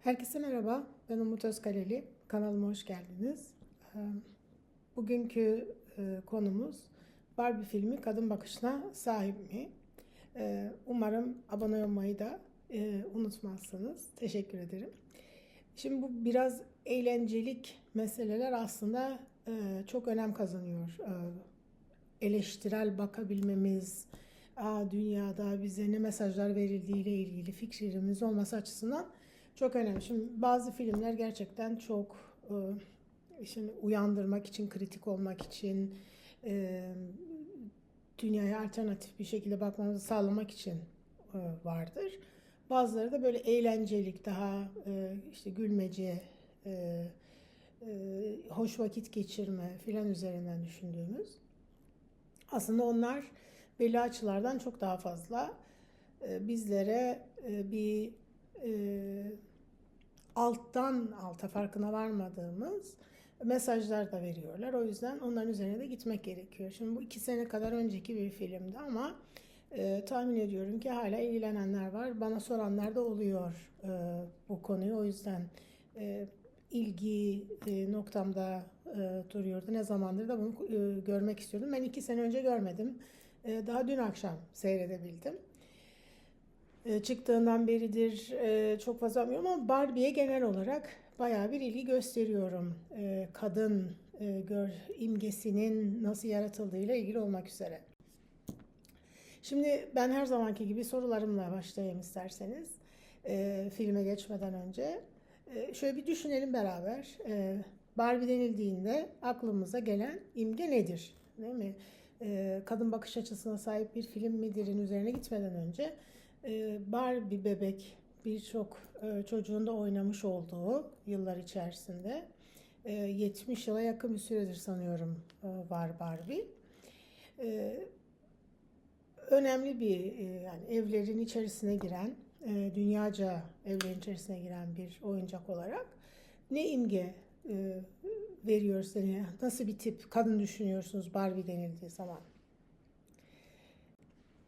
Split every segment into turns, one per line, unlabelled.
Herkese merhaba, ben Umut Özkaleli. Kanalıma hoş geldiniz. Bugünkü konumuz Barbie filmi Kadın Bakışına Sahip mi? Umarım abone olmayı da unutmazsınız. Teşekkür ederim. Şimdi bu biraz eğlencelik meseleler aslında çok önem kazanıyor. Eleştirel bakabilmemiz, dünyada bize ne mesajlar verildiği ile ilgili fikrimiz olması açısından çok önemli. Şimdi bazı filmler gerçekten çok şimdi uyandırmak için, kritik olmak için, dünyaya alternatif bir şekilde bakmamızı sağlamak için vardır. Bazıları da böyle eğlencelik, daha işte gülmece, hoş vakit geçirme filan üzerinden düşündüğümüz. Aslında onlar belli açılardan çok daha fazla bizlere bir alttan alta farkına varmadığımız mesajlar da veriyorlar. O yüzden onların üzerine de gitmek gerekiyor. Şimdi bu 2 sene kadar önceki bir filmdi ama tahmin ediyorum ki hala ilgilenenler var. Bana soranlar da oluyor bu konuyu. O yüzden ilgi noktamda duruyordu. Ne zamandır da bunu görmek istiyordum. Ben 2 sene önce görmedim. Daha dün akşam seyredebildim. Çıktığından beridir çok fazla bilmiyorum ama Barbie'ye genel olarak bayağı bir ilgi gösteriyorum. Kadın imgesinin nasıl yaratıldığıyla ilgili olmak üzere. Şimdi ben her zamanki gibi sorularımla başlayayım isterseniz. Filme geçmeden önce. Şöyle bir düşünelim beraber. Barbie denildiğinde aklımıza gelen imge nedir? Değil mi? Kadın bakış açısına sahip bir film midir'in üzerine gitmeden önce Barbie bebek birçok çocuğun da oynamış olduğu yıllar içerisinde 70 yıla yakın bir süredir sanıyorum var Barbie. Önemli bir yani evlerin içerisine giren, dünyaca evlerin içerisine giren bir oyuncak olarak ne imge veriyor size? Nasıl bir tip kadın düşünüyorsunuz Barbie denildiği zaman?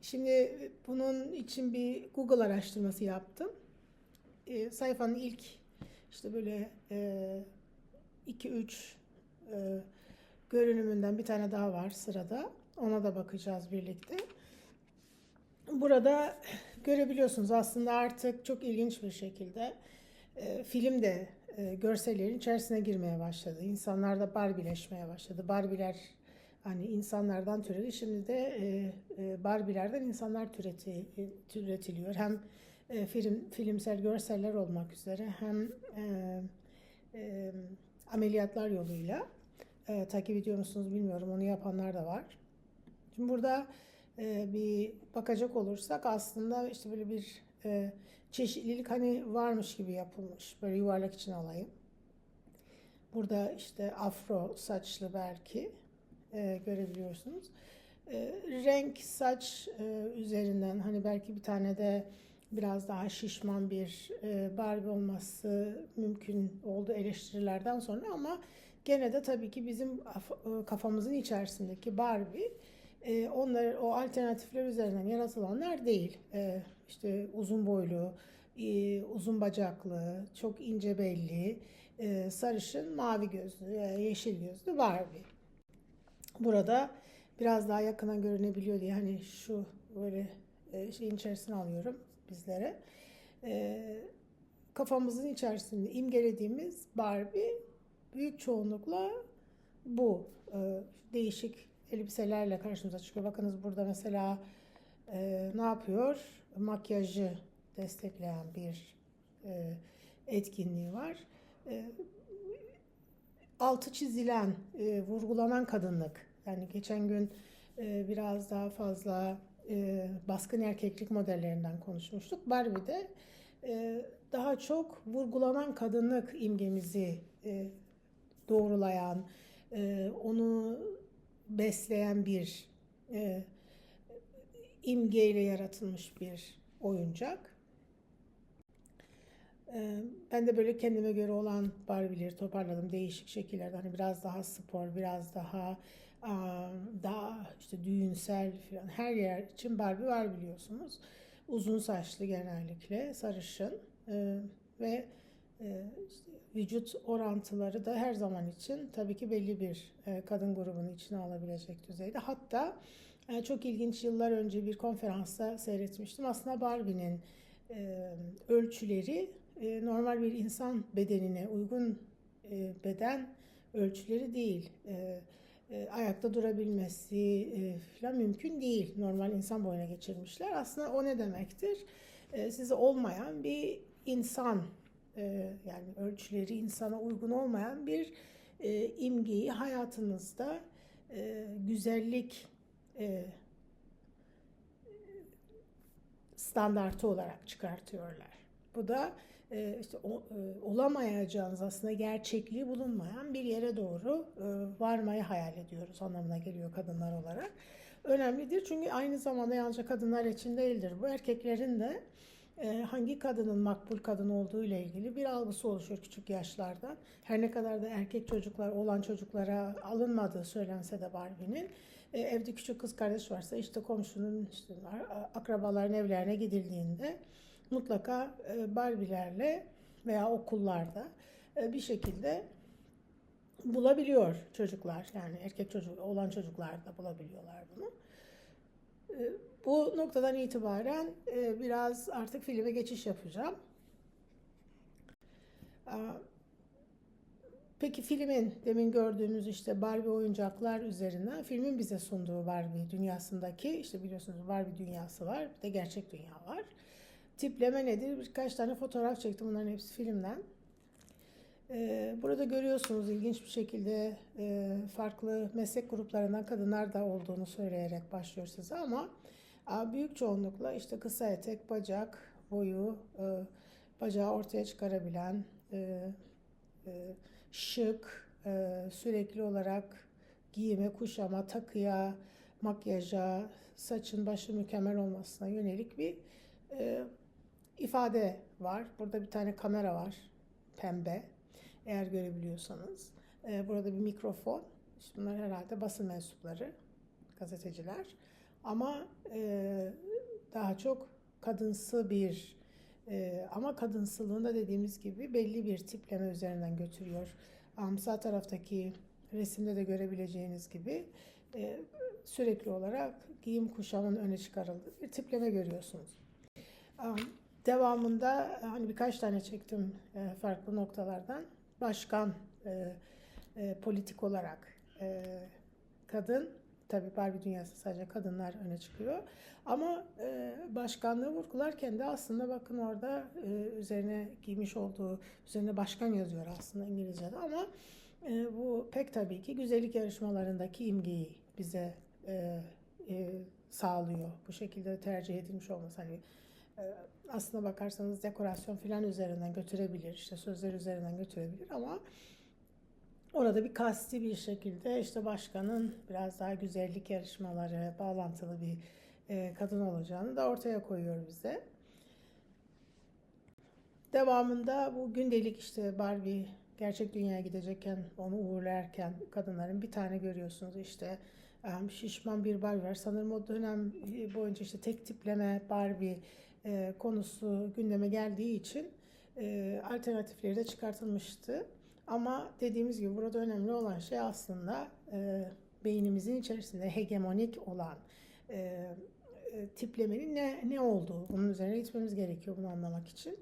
Şimdi bunun için bir Google araştırması yaptım. Sayfanın ilk işte böyle 2-3 görünümünden bir tane daha var sırada. Ona da bakacağız birlikte. Burada görebiliyorsunuz aslında artık çok ilginç bir şekilde film de görsellerin içerisine girmeye başladı. İnsanlar da Barbie'leşmeye başladı. Barbie'ler hani insanlardan türedi. Şimdi de Barbie'lerden insanlar türetiliyor. Hem filmsel görseller olmak üzere hem ameliyatlar yoluyla takip ediyor musunuz bilmiyorum. Onu yapanlar da var. Şimdi burada bir bakacak olursak aslında işte böyle bir çeşitlilik hani varmış gibi yapılmış. Böyle yuvarlak için alayım. Burada işte afro saçlı belki görebiliyorsunuz. Renk saç üzerinden hani belki bir tane de biraz daha şişman bir Barbie olması mümkün oldu eleştirilerden sonra ama gene de tabii ki bizim kafamızın içerisindeki Barbie onlar o alternatifler üzerinden yaratılanlar değil. İşte uzun boylu, uzun bacaklı, çok ince belli, sarışın, mavi gözlü, yeşil gözlü Barbie. Burada biraz daha yakından görünebiliyor diye hani şu böyle şeyin içerisine alıyorum bizlere. E, Kafamızın içerisinde imgelediğimiz Barbie büyük çoğunlukla bu değişik elbiselerle karşımıza çıkıyor. Bakınız burada mesela ne yapıyor? Makyajı destekleyen bir etkinliği var. E, Altı çizilen, vurgulanan kadınlık. Yani geçen gün biraz daha fazla baskın erkeklik modellerinden konuşmuştuk. Barbie'de daha çok vurgulanan kadınlık imgemizi doğrulayan, onu besleyen bir imgeyle yaratılmış bir oyuncak. Ben de böyle kendime göre olan Barbie'leri toparladım değişik şekillerde. Hani biraz daha spor, biraz daha işte düğünsel falan her yer için Barbie var biliyorsunuz. Uzun saçlı genellikle, sarışın ve işte vücut orantıları da her zaman için tabii ki belli bir kadın grubunu içine alabilecek düzeyde. Hatta çok ilginç, yıllar önce bir konferansta seyretmiştim. Aslında Barbie'nin ölçüleri normal bir insan bedenine uygun beden ölçüleri değil. Ayakta durabilmesi falan mümkün değil. Normal insan boyuna geçirmişler. Aslında o ne demektir? Size olmayan bir insan, yani ölçüleri insana uygun olmayan bir imgeyi hayatınızda güzellik standartı olarak çıkartıyorlar. Bu da işte olamayacağınız, aslında gerçekliği bulunmayan bir yere doğru varmayı hayal ediyoruz anlamına geliyor kadınlar olarak. Önemlidir çünkü aynı zamanda yalnızca kadınlar için değildir. Bu erkeklerin de hangi kadının makbul kadın olduğu ile ilgili bir algısı oluşur küçük yaşlardan. Her ne kadar da erkek çocuklar, oğlan çocuklara alınmadığı söylense de Barbie'nin, evde küçük kız kardeş varsa işte komşunun, işte akrabaların evlerine gidildiğinde mutlaka Barbie'lerle veya okullarda bir şekilde bulabiliyor çocuklar. Yani erkek çocuk, oğlan çocuklar da bulabiliyorlar bunu. Bu noktadan itibaren biraz artık filme geçiş yapacağım. Peki filmin, demin gördüğümüz işte Barbie oyuncaklar üzerinden filmin bize sunduğu Barbie dünyasındaki, işte biliyorsunuz Barbie dünyası var, bir de gerçek dünya var. Tipleme nedir? Birkaç tane fotoğraf çektim, bunların hepsi filmden. Burada görüyorsunuz ilginç bir şekilde farklı meslek gruplarından kadınlar da olduğunu söyleyerek başlıyor size, ama büyük çoğunlukla işte kısa etek, bacak boyu, bacağı ortaya çıkarabilen, şık, sürekli olarak giyime, kuşama, takıya, makyaja, saçın başı mükemmel olmasına yönelik bir ifade var. Burada bir tane kamera var, pembe, eğer görebiliyorsanız. Burada bir mikrofon. İşte bunlar herhalde basın mensupları, gazeteciler. Ama daha çok kadınsı bir, ama kadınsılığında dediğimiz gibi belli bir tipleme üzerinden götürüyor. Sağ taraftaki resimde de görebileceğiniz gibi sürekli olarak giyim kuşamın öne çıkarıldığı bir tipleme görüyorsunuz. Devamında hani birkaç tane çektim farklı noktalardan. Başkan, politik olarak kadın, tabii Barbie dünyası sadece kadınlar öne çıkıyor. Ama başkanlığı vurgularken de aslında bakın orada üzerine giymiş olduğu, üzerine başkan yazıyor aslında İngilizce'de, ama bu pek tabii ki güzellik yarışmalarındaki imgeyi bize sağlıyor. Bu şekilde tercih edilmiş olması, hani aslına bakarsanız dekorasyon filan üzerinden götürebilir, işte sözler üzerinden götürebilir, ama orada bir kasti bir şekilde işte başkanın biraz daha güzellik yarışmaları bağlantılı bir kadın olacağını da ortaya koyuyor bize. Devamında bu gündelik işte Barbie gerçek dünyaya gidecekken, onu uğurlarken kadınların bir tane görüyorsunuz, işte şişman bir Barbie var. Sanırım o dönem boyunca işte tek tipleme Barbie konusu gündeme geldiği için alternatifleri de çıkartılmıştı. Ama dediğimiz gibi burada önemli olan şey aslında beynimizin içerisinde hegemonik olan tiplemenin ne olduğu. Bunun üzerine gitmemiz gerekiyor bunu anlamak için.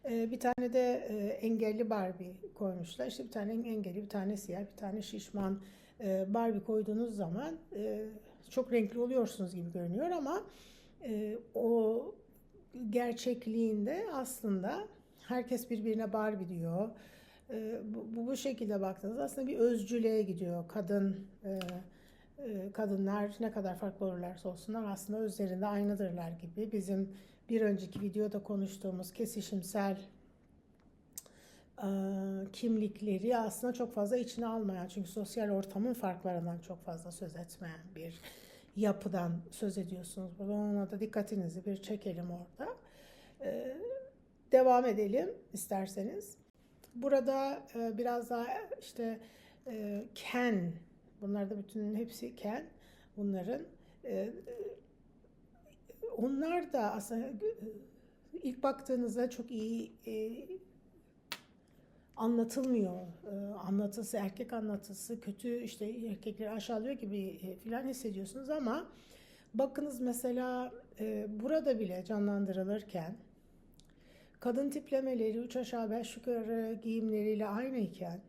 Bir tane de engelli Barbie koymuşlar. İşte bir tane engelli, bir tane siyah, bir tane şişman Barbie koyduğunuz zaman çok renkli oluyorsunuz gibi görünüyor, ama o gerçekliğinde aslında herkes birbirine Barbie diyor. Bu şekilde baktığınızda aslında bir özcülüğe gidiyor. Kadınlar ne kadar farklı olurlarsa olsunlar aslında özlerinde aynıdırlar gibi. Bizim bir önceki videoda konuştuğumuz kesişimsel kimlikleri aslında çok fazla içine almayan, çünkü sosyal ortamın farklarından çok fazla söz etmeyen bir yapıdan söz ediyorsunuz. Burada ona da dikkatinizi bir çekelim orada. Devam edelim isterseniz. Burada biraz daha işte Ken, bunlar da bütün hepsi Ken bunların. Onlar da aslında ilk baktığınızda çok iyi anlatılmıyor. Anlatısı, erkek anlatısı kötü, işte erkekleri aşağılıyor gibi filan hissediyorsunuz ama bakınız mesela burada bile canlandırılırken kadın tiplemeleri 3 aşağı 5 yukarı giyimleriyle aynıyken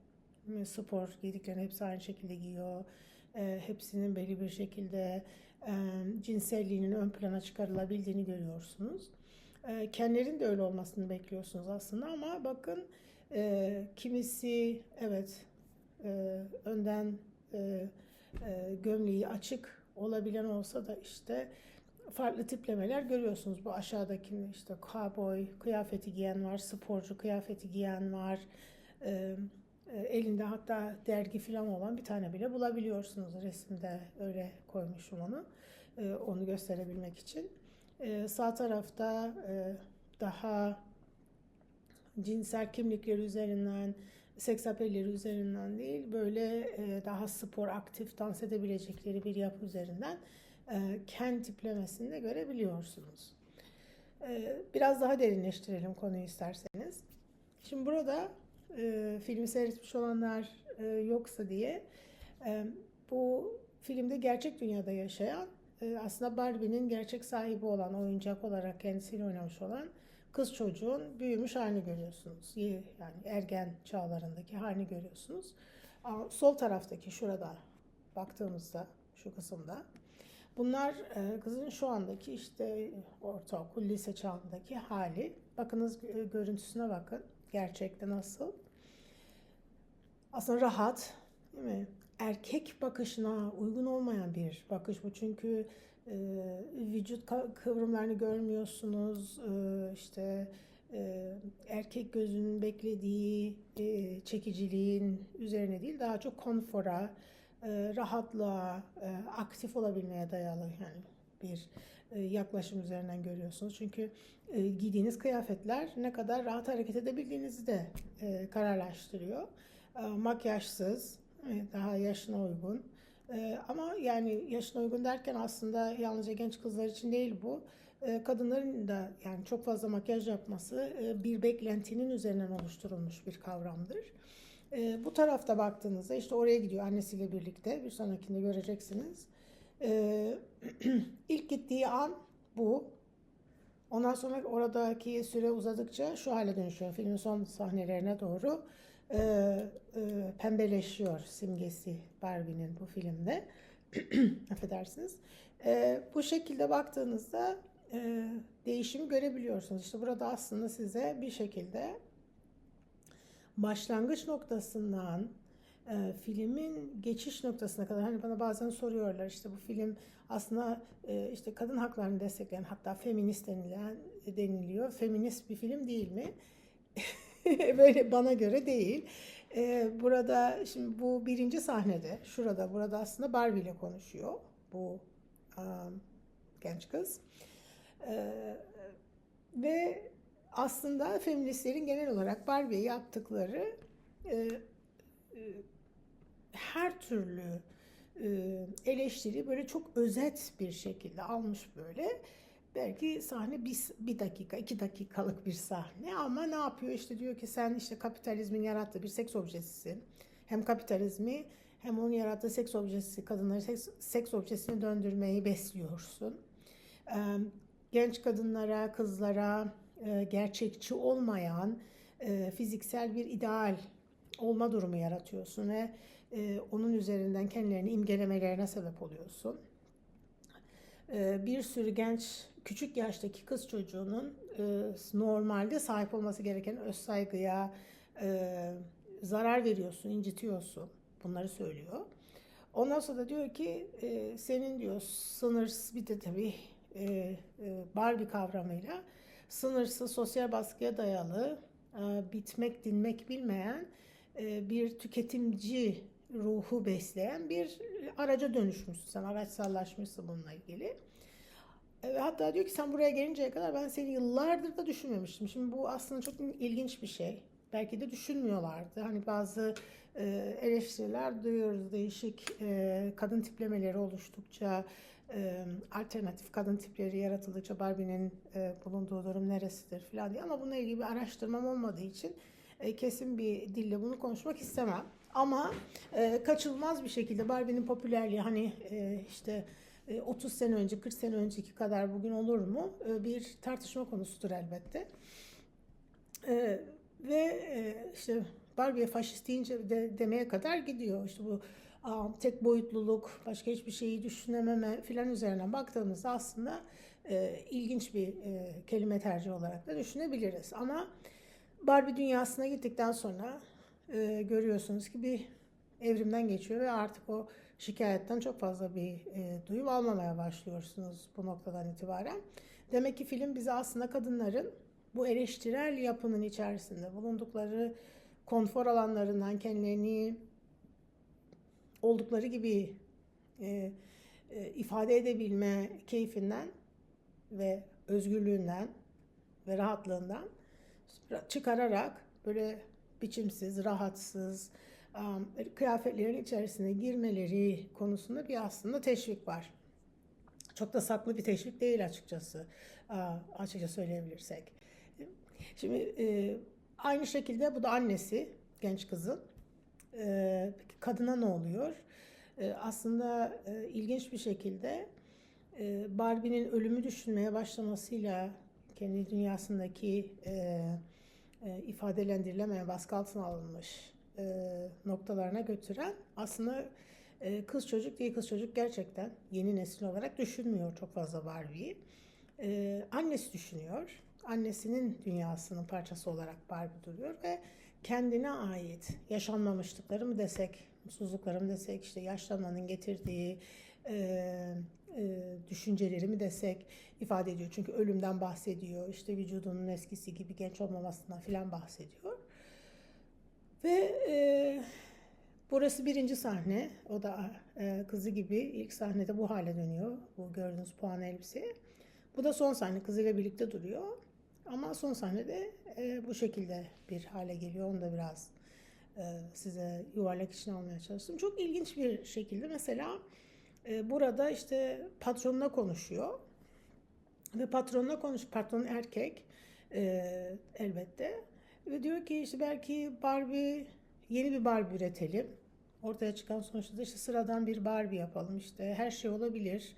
spor giydiklerini hepsi aynı şekilde giyiyor. Hepsinin belli bir şekilde cinselliğinin ön plana çıkarılabildiğini görüyorsunuz. Kendilerinin de öyle olmasını bekliyorsunuz aslında ama bakın kimisi evet önden gömleği açık olabilen olsa da işte farklı tiplemeler görüyorsunuz. Bu aşağıdaki işte cowboy kıyafeti giyen var, sporcu kıyafeti giyen var. Elinde hatta dergi falan olan bir tane bile bulabiliyorsunuz. Resimde öyle koymuşum onu. Onu gösterebilmek için. Sağ tarafta daha cinsel kimlikleri üzerinden, seks apelleri üzerinden değil, böyle daha spor, aktif dans edebilecekleri bir yapı üzerinden Ken tiplemesini de görebiliyorsunuz. Biraz daha derinleştirelim konuyu isterseniz. Şimdi burada filmi seyretmiş olanlar yoksa diye bu filmde gerçek dünyada yaşayan aslında Barbie'nin gerçek sahibi olan, oyuncak olarak kendisiyle oynamış olan kız çocuğun büyümüş halini görüyorsunuz. Yani ergen çağlarındaki halini görüyorsunuz. Sol taraftaki şurada baktığımızda şu kısımda bunlar kızın şu andaki işte ortaokul, lise çağındaki hali. Bakınız görüntüsüne bakın. Gerçekte nasıl? Aslında rahat, değil mi? Erkek bakışına uygun olmayan bir bakış bu. Çünkü vücut kıvrımlarını görmüyorsunuz. İşte erkek gözünün beklediği çekiciliğin üzerine değil, daha çok konfora, rahatlığa, aktif olabilmeye dayalı yani bir yaklaşım üzerinden görüyorsunuz. Çünkü giydiğiniz kıyafetler ne kadar rahat hareket edebildiğinizi de kararlaştırıyor. Makyajsız, daha yaşına uygun. Ama yani yaşına uygun derken aslında yalnızca genç kızlar için değil bu. Kadınların da yani çok fazla makyaj yapması bir beklentinin üzerinden oluşturulmuş bir kavramdır. Bu tarafta baktığınızda işte oraya gidiyor annesiyle birlikte. Bir sonrakinde göreceksiniz. İlk gittiği an bu. Ondan sonra oradaki süre uzadıkça şu hale dönüşüyor. Filmin son sahnelerine doğru pembeleşiyor simgesi Barbie'nin bu filmde. Affedersiniz. Bu şekilde baktığınızda değişimi görebiliyorsunuz. İşte burada aslında size bir şekilde başlangıç noktasından filmin geçiş noktasına kadar hani bana bazen soruyorlar işte bu film aslında işte kadın haklarını destekleyen hatta feminist deniliyor. Feminist bir film değil mi? Böyle bana göre değil. Burada şimdi bu birinci sahnede burada aslında Barbie ile konuşuyor bu genç kız. Ve aslında feministlerin genel olarak Barbie'ye yaptıkları her türlü eleştiri böyle çok özet bir şekilde almış böyle. Belki sahne bir dakika, 2 dakikalık bir sahne ama ne yapıyor? İşte diyor ki sen işte kapitalizmin yarattığı bir seks objesisin. Hem kapitalizmi hem onun yarattığı seks objesi, kadınları seks objesine döndürmeyi besliyorsun. Genç kadınlara, kızlara gerçekçi olmayan fiziksel bir ideal olma durumu yaratıyorsun ve onun üzerinden kendilerini imgelemelerine sebep oluyorsun. Bir sürü küçük yaştaki kız çocuğunun normalde sahip olması gereken öz saygıya zarar veriyorsun, incitiyorsun. Bunları söylüyor. Ondan sonra da diyor ki senin diyor sınırsız bir de tabii Barbie kavramıyla sınırsız sosyal baskıya dayalı bitmek dinmek bilmeyen bir tüketimci ruhu besleyen bir araca dönüşmüşsün. Sen araçsallaşmışsın bununla ilgili. Hatta diyor ki sen buraya gelinceye kadar ben seni yıllardır da düşünmemiştim. Şimdi bu aslında çok ilginç bir şey. Belki de düşünmüyorlardı. Hani bazı eleştiriler duyuyoruz. Değişik kadın tiplemeleri oluştukça, alternatif kadın tipleri yaratıldıkça Barbie'nin bulunduğu durum neresidir falan diye. Ama bununla ilgili bir araştırmam olmadığı için kesin bir dille bunu konuşmak istemem. Ama kaçınılmaz bir şekilde Barbie'nin popülerliği hani işte 30 sene önce, 40 sene önceki kadar bugün olur mu? Bir tartışma konusudur elbette. E, ve işte Barbie'ye faşist deyince demeye kadar gidiyor. İşte bu tek boyutluluk, başka hiçbir şeyi düşünememe filan üzerine baktığımızda aslında ilginç bir kelime tercih olarak da düşünebiliriz. Ama Barbie dünyasına gittikten sonra görüyorsunuz ki bir evrimden geçiyor ve artık o şikayetten çok fazla bir duyum almamaya başlıyorsunuz bu noktadan itibaren. Demek ki film bize aslında kadınların bu eleştirel yapının içerisinde bulundukları konfor alanlarından kendilerini oldukları gibi ifade edebilme keyfinden ve özgürlüğünden ve rahatlığından çıkararak böyle biçimsiz, rahatsız kıyafetlerin içerisine girmeleri konusunda bir aslında teşvik var. Çok da saklı bir teşvik değil açıkçası, açıkça söyleyebilirsek. Şimdi aynı şekilde bu da annesi genç kızın. Peki kadına ne oluyor? Aslında ilginç bir şekilde Barbie'nin ölümü düşünmeye başlamasıyla kendi dünyasındaki ifadelendirilemeyen, baskı altına alınmış noktalarına götüren aslında kız çocuk değil, kız çocuk gerçekten yeni nesil olarak düşünmüyor çok fazla Barbie'yi. Annesi düşünüyor. Annesinin dünyasının parçası olarak Barbie duruyor ve kendine ait yaşanmamışlıkları mı desek, mutsuzlukları mı desek, işte yaşlanmanın getirdiği düşünceleri mi desek ifade ediyor. Çünkü ölümden bahsediyor, işte vücudunun eskisi gibi genç olmamasından filan bahsediyor. Ve burası birinci sahne. O da kızı gibi ilk sahnede bu hale dönüyor. Bu gördüğünüz puan elbise. Bu da son sahne. Kızıyla birlikte duruyor. Ama son sahnede bu şekilde bir hale geliyor. Onu da biraz size yuvarlak içine almaya çalıştım. Çok ilginç bir şekilde mesela burada işte patronuna konuşuyor. Ve patron erkek elbette. Ve diyor ki işte belki yeni bir Barbie üretelim. Ortaya çıkan sonuçta da işte sıradan bir Barbie yapalım. İşte her şey olabilir.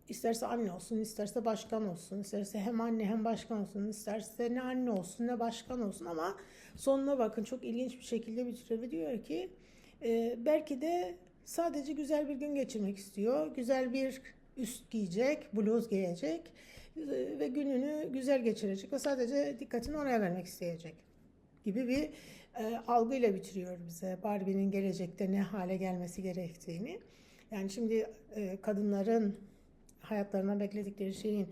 İsterse anne olsun, isterse başkan olsun, isterse hem anne hem başkan olsun, isterse ne anne olsun ne başkan olsun ama sonuna bakın çok ilginç bir şekilde bitiriyor ve diyor ki belki de sadece güzel bir gün geçirmek istiyor. Güzel bir üst giyecek, bluz giyecek ve gününü güzel geçirecek ve sadece dikkatini oraya vermek isteyecek gibi bir algıyla bitiriyor bize Barbie'nin gelecekte ne hale gelmesi gerektiğini. Yani şimdi kadınların hayatlarına bekledikleri şeyin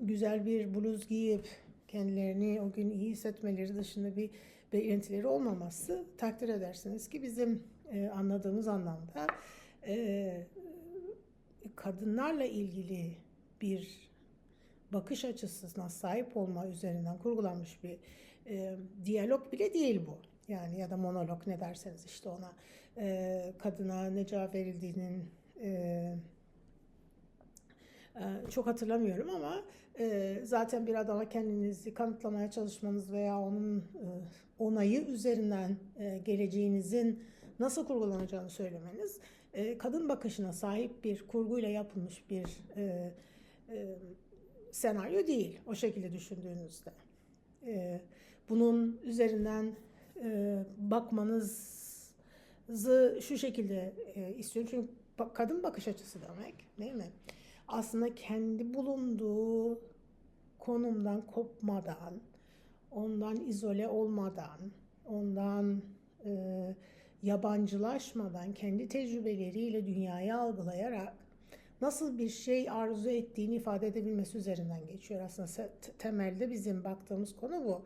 güzel bir bluz giyip kendilerini o gün iyi hissetmeleri dışında bir beklentileri olmaması takdir edersiniz ki bizim anladığımız anlamda kadınlarla ilgili bir bakış açısına sahip olma üzerinden kurgulanmış bir diyalog bile değil bu. Yani ya da monolog ne derseniz işte ona kadına ne cevap verildiğinin çok hatırlamıyorum ama zaten bir adama kendinizi kanıtlamaya çalışmanız veya onun onayı üzerinden geleceğinizin nasıl kurgulanacağını söylemeniz kadın bakışına sahip bir kurguyla yapılmış bir senaryo değil o şekilde düşündüğünüzde. Bunun üzerinden bakmanızı şu şekilde istiyorum. Çünkü kadın bakış açısı demek değil mi? Aslında kendi bulunduğu konumdan kopmadan, ondan izole olmadan, ondan yabancılaşmadan, kendi tecrübeleriyle dünyayı algılayarak nasıl bir şey arzu ettiğini ifade edebilmesi üzerinden geçiyor. Aslında temelde bizim baktığımız konu bu.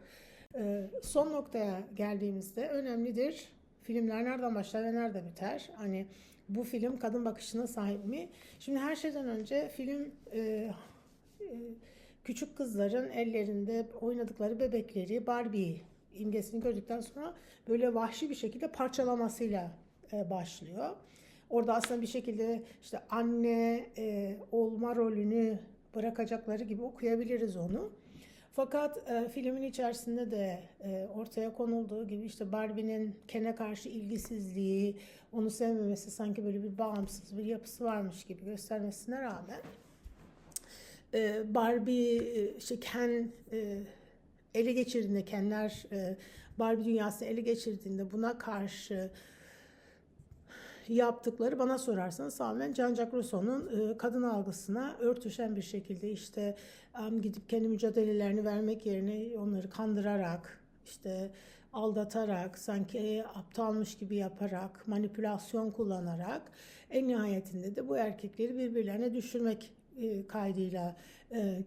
Son noktaya geldiğimizde önemlidir. Filmler nereden başlar ve nerede biter? Hani bu film kadın bakışına sahip mi? Şimdi her şeyden önce film küçük kızların ellerinde oynadıkları bebekleri Barbie imgesini gördükten sonra böyle vahşi bir şekilde parçalamasıyla başlıyor. Orada aslında bir şekilde işte anne olma rolünü bırakacakları gibi okuyabiliriz onu. Fakat filmin içerisinde de ortaya konulduğu gibi işte Barbie'nin Ken'e karşı ilgisizliği, onu sevmemesi, sanki böyle bir bağımsız bir yapısı varmış gibi göstermesine rağmen Barbie işte Ken ele geçirdiğinde, Kenler Barbie dünyasını ele geçirdiğinde buna karşı yaptıkları, bana sorarsanız, tamamen Jean-Jacques Rousseau'nun kadın algısına örtüşen bir şekilde, işte gidip kendi mücadelelerini vermek yerine onları kandırarak, işte aldatarak, sanki aptalmış gibi yaparak, manipülasyon kullanarak en nihayetinde de bu erkekleri birbirlerine düşürmek kaydıyla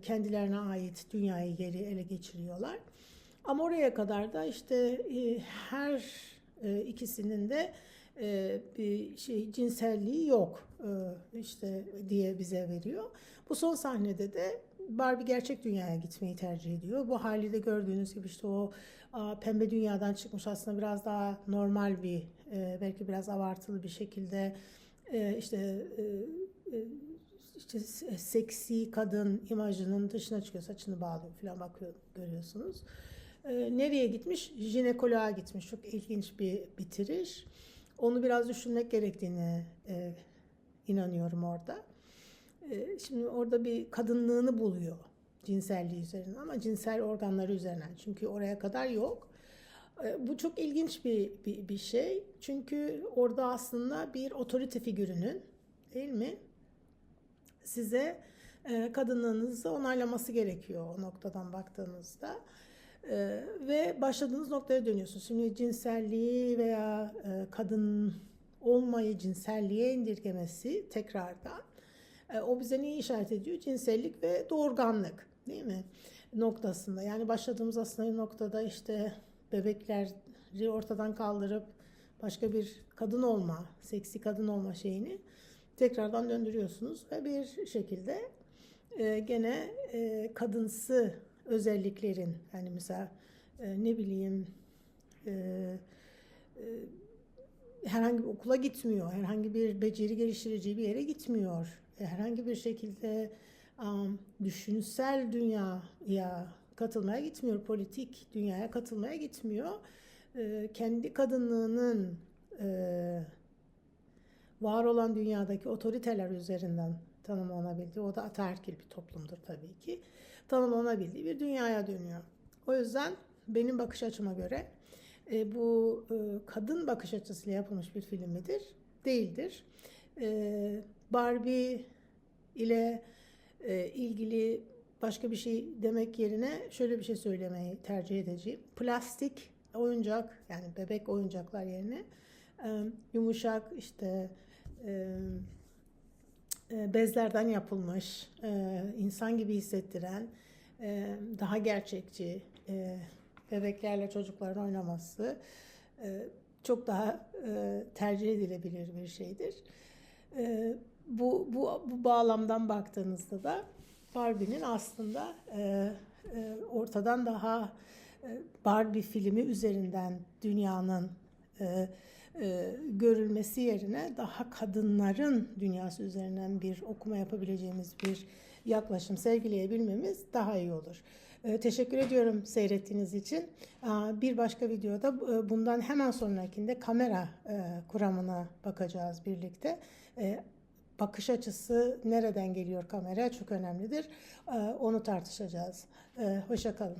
kendilerine ait dünyayı geri ele geçiriyorlar. Ama oraya kadar da işte her ikisinin de bir cinselliği yok işte diye bize veriyor. Bu son sahnede de Barbie gerçek dünyaya gitmeyi tercih ediyor. Bu hali de gördüğünüz gibi işte o pembe dünyadan çıkmış, aslında biraz daha normal bir, belki biraz abartılı bir şekilde işte işte seksi kadın imajının dışına çıkıyor, saçını bağlıyor falan, bakıyor, görüyorsunuz. Nereye gitmiş? Jinekoloğa gitmiş. Çok ilginç bir bitiriş. Onu biraz düşünmek gerektiğine inanıyorum orada. Şimdi orada bir kadınlığını buluyor cinselliği üzerinden, ama cinsel organları üzerinden. Çünkü oraya kadar yok. Bu çok ilginç bir şey. Çünkü orada aslında bir otorite figürünün, değil mi, size kadınlığınızı onaylaması gerekiyor o noktadan baktığınızda. Ve başladığınız noktaya dönüyorsunuz. Şimdi cinselliği veya kadın olmayı cinselliğe indirgemesi tekrardan o bize neyi işaret ediyor? Cinsellik ve doğurganlık, değil mi? Noktasında. Yani başladığımız aslında noktada işte bebekleri ortadan kaldırıp başka bir kadın olma, seksi kadın olma şeyini tekrardan döndürüyorsunuz ve bir şekilde gene kadınsı özelliklerin, yani mesela ne bileyim, e, e, herhangi bir okula gitmiyor, herhangi bir beceri geliştirici bir yere gitmiyor, herhangi bir şekilde düşünsel dünyaya katılmaya gitmiyor, politik dünyaya katılmaya gitmiyor. Kendi kadınlığının var olan dünyadaki otoriteler üzerinden tanımlanabildiği, o da ataerkil bir toplumdur tabii ki, tanımlanabildiği bir dünyaya dönüyor. O yüzden benim bakış açıma göre bu kadın bakış açısıyla yapılmış bir film midir? Değildir. Barbie ile ilgili başka bir şey demek yerine şöyle bir şey söylemeyi tercih edeceğim. Plastik oyuncak, yani bebek oyuncaklar yerine yumuşak, işte bezlerden yapılmış, insan gibi hissettiren, daha gerçekçi bebeklerle çocukların oynaması çok daha tercih edilebilir bir şeydir. Bu bağlamdan baktığınızda da Barbie'nin aslında ortadan daha Barbie filmi üzerinden dünyanın görülmesi yerine daha kadınların dünyası üzerinden bir okuma yapabileceğimiz bir yaklaşım sergileyebilmemiz daha iyi olur. Teşekkür ediyorum seyrettiğiniz için. Bir başka videoda bundan hemen sonrakinde kamera kuramına bakacağız birlikte. Bakış açısı nereden geliyor kamera çok önemlidir. Onu tartışacağız. Hoşça kalın.